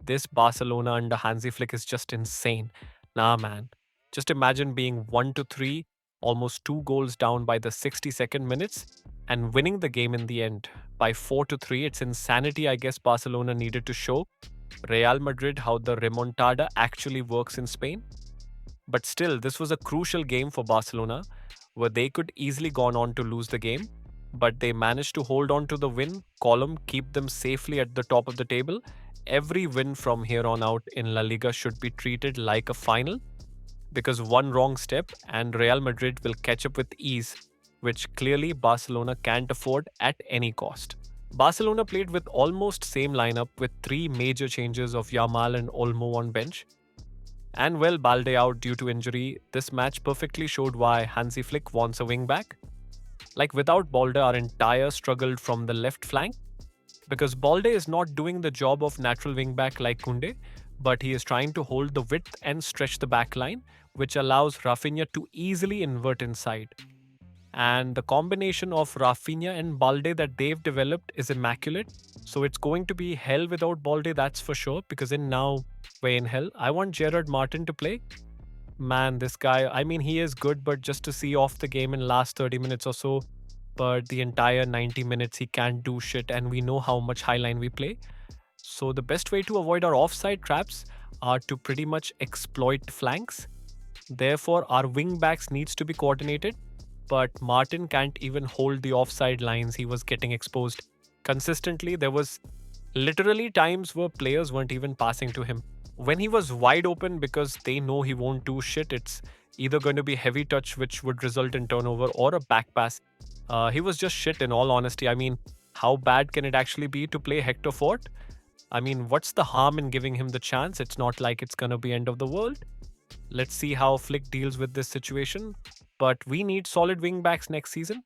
This Barcelona under Hansi Flick is just insane. Nah, man. Just imagine being 1 to 3, almost 2 goals down by the 62nd minutes, and winning the game in the end by 4 to 3. It's insanity, I guess Barcelona needed to show Real Madrid how the remontada actually works in Spain. But still, this was a crucial game for Barcelona where they could easily gone on to lose the game, but they managed to hold on to the win column, keep them safely at the top of the table. Every win from here on out in La Liga should be treated like a final because one wrong step and Real Madrid will catch up with ease, which clearly Barcelona can't afford at any cost. Barcelona played with almost same lineup with three major changes of Yamal and Olmo on bench. And well, Balde out due to injury, this match perfectly showed why Hansi Flick wants a wingback. Like without Balde, our entire struggled from the left flank because Balde is not doing the job of natural wingback like Kunde, but he is trying to hold the width and stretch the back line, which allows Raphinha to easily invert inside. And the combination of Raphinha and Balde that they've developed is immaculate. So it's going to be hell without Balde, that's for sure, because in now way in hell, I want Gerard Martin to play. Man, this guy, I mean, he is good, but just to see off the game in last 30 minutes or so, but the entire 90 minutes he can't do shit, and we know how much highline we play. So the best way to avoid our offside traps are to pretty much exploit flanks. Therefore, our wing backs needs to be coordinated, but Martin can't even hold the offside lines. He was getting exposed consistently. There was literally times where players weren't even passing to him. When he was wide open because they know he won't do shit, it's either going to be heavy touch, which would result in turnover, or a back pass. He was just shit in all honesty. I mean, how bad can it actually be to play Hector Fort? I mean, what's the harm in giving him the chance? It's not like it's going to be end of the world. Let's see how Flick deals with this situation. But we need solid wing backs next season.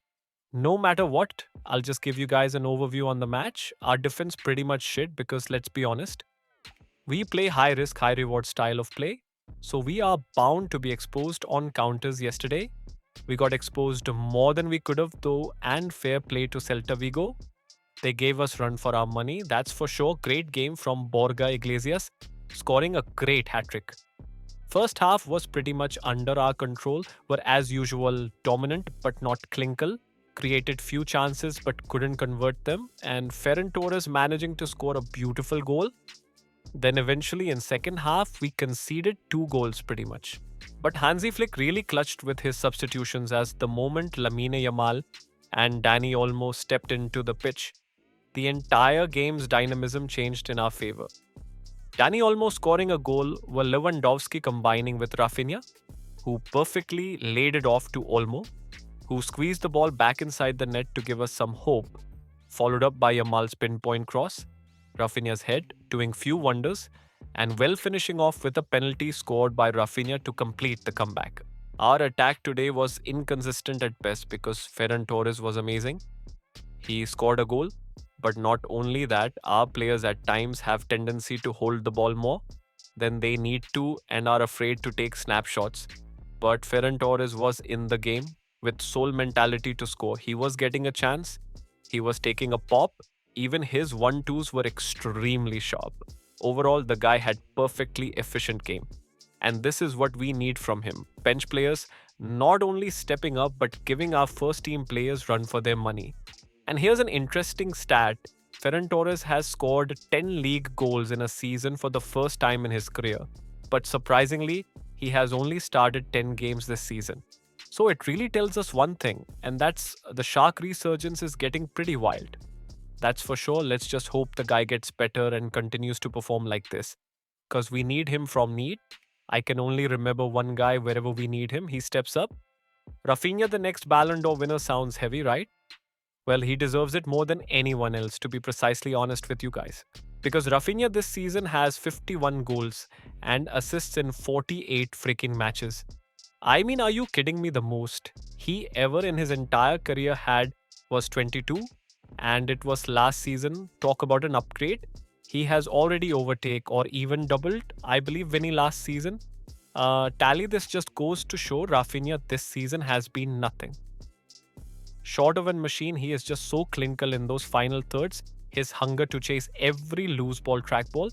No matter what, I'll just give you guys an overview on the match. Our defense pretty much shit because let's be honest, we play high risk, high reward style of play. So we are bound to be exposed on counters yesterday. We got exposed more than we could have though, and fair play to Celta Vigo. They gave us run for our money, that's for sure. Great game from Borja Iglesias, scoring a great hat-trick. First half was pretty much under our control, were as usual dominant but not clinical, created few chances but couldn't convert them, and Ferran Torres managing to score a beautiful goal. Then eventually in second half, we conceded 2 goals pretty much. But Hansi Flick really clutched with his substitutions as the moment Lamine Yamal and Dani Olmo stepped into the pitch, the entire game's dynamism changed in our favor. Dani Olmo scoring a goal while Lewandowski combining with Raphinha, who perfectly laid it off to Olmo, who squeezed the ball back inside the net to give us some hope, followed up by Yamal's pinpoint cross, Raphinha's head doing few wonders, and well finishing off with a penalty scored by Raphinha to complete the comeback. Our attack today was inconsistent at best because Ferran Torres was amazing. He scored a goal, but not only that, our players at times have tendency to hold the ball more than they need to and are afraid to take snapshots. But Ferran Torres was in the game with sole mentality to score. He was getting a chance. He was taking a pop. Even his 1-2s were extremely sharp. Overall, the guy had perfectly efficient game. And this is what we need from him. Bench players not only stepping up but giving our first team players run for their money. And here's an interesting stat. Ferran Torres has scored 10 league goals in a season for the first time in his career. But surprisingly, he has only started 10 games this season. So it really tells us one thing, and that's the Shark resurgence is getting pretty wild. That's for sure. Let's just hope the guy gets better and continues to perform like this. Because we need him from need. I can only remember one guy wherever we need him, he steps up. Raphinha, the next Ballon d'Or winner, sounds heavy, right? Well, he deserves it more than anyone else, to be precisely honest with you guys. Because Raphinha this season has 51 goals and assists in 48 freaking matches. I mean, are you kidding me the most? He ever in his entire career had was 22, and it was last season. Talk about an upgrade. He has already overtake or even doubled, I believe, Vinny last season. Tally, this just goes to show Raphinha this season has been nothing. Short of a machine, he is just so clinical in those final thirds. His hunger to chase every loose ball, track ball.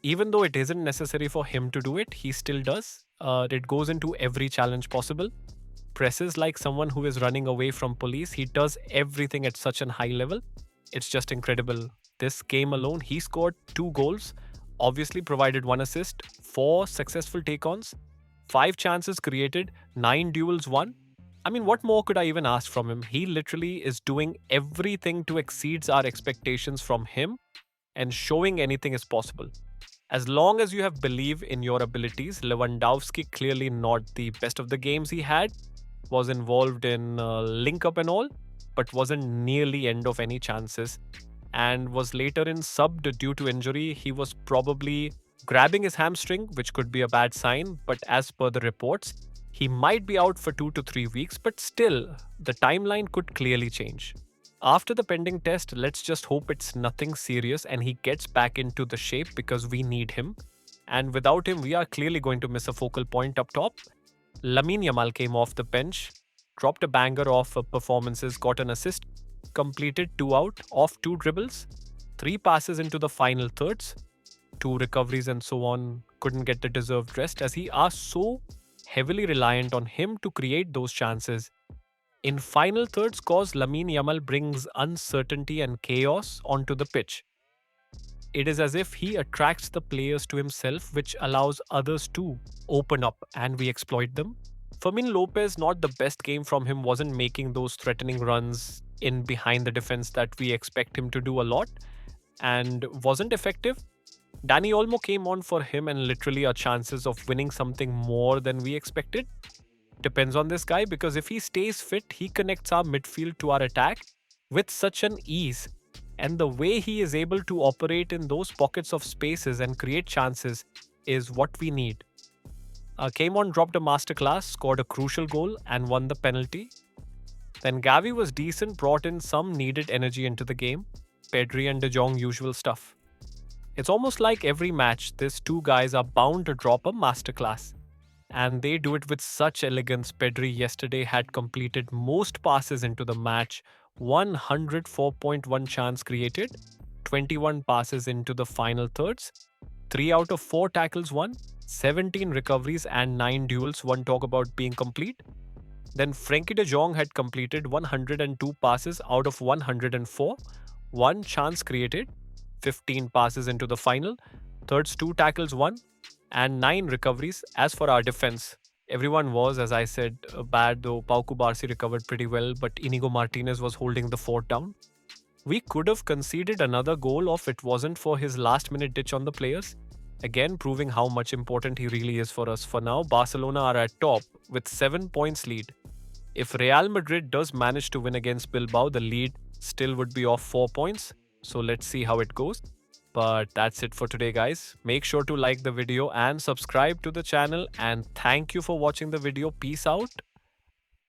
Even though it isn't necessary for him to do it, he still does. It goes into every challenge possible. Presses like someone who is running away from police. He does everything at such a high level. It's just incredible. This game alone, he scored 2 goals, obviously provided 1 assist, 4 successful take-ons, 5 chances created, 9 duels won. I mean, what more could I even ask from him? He literally is doing everything to exceeds our expectations from him and showing anything is possible. As long as you have belief in your abilities, Lewandowski, clearly not the best of the games he had, was involved in link up and all, but wasn't nearly end of any chances and was later in subbed due to injury. He was probably grabbing his hamstring, which could be a bad sign, but as per the reports, he might be out for 2 to 3 weeks, but still, the timeline could clearly change. After the pending test, let's just hope it's nothing serious and he gets back into the shape because we need him. And without him, we are clearly going to miss a focal point up top. Lamine Yamal came off the bench, dropped a banger of performances, got an assist, completed 2 out off 2 dribbles, 3 passes into the final thirds, 2 recoveries and so on. Couldn't get the deserved rest as he are so heavily reliant on him to create those chances. In final thirds, cause Lamine Yamal brings uncertainty and chaos onto the pitch. It is as if he attracts the players to himself, which allows others to open up and we exploit them. Fermin Lopez, not the best game from him, wasn't making those threatening runs in behind the defense that we expect him to do a lot and wasn't effective. Danny Olmo came on for him and literally our chances of winning something more than we expected. Depends on this guy because if he stays fit, he connects our midfield to our attack with such an ease. And the way he is able to operate in those pockets of spaces and create chances is what we need. Came on, dropped a masterclass, scored a crucial goal and won the penalty. Then Gavi was decent, brought in some needed energy into the game. Pedri and De Jong, usual stuff. It's almost like every match, these 2 guys are bound to drop a masterclass. And they do it with such elegance. Pedri yesterday had completed most passes into the match, 104.1 chance created, 21 passes into the final thirds, 3 out of 4 tackles won, 17 recoveries and 9 duels. One talk about being complete. Then Frenkie de Jong had completed 102 passes out of 104, 1 chance created, 15 passes into the final, thirds 2 tackles won, and 9 recoveries. As for our defense, everyone was, as I said, bad, though Pau Cubarsí recovered pretty well, but Inigo Martinez was holding the fort down. We could have conceded another goal if it wasn't for his last-minute ditch on the players. Again, proving how much important he really is for us. For now, Barcelona are at top with 7 points lead. If Real Madrid does manage to win against Bilbao, the lead still would be off 4 points. So let's see how it goes. But that's it for today, guys. Make sure to like the video and subscribe to the channel. And thank you for watching the video. Peace out.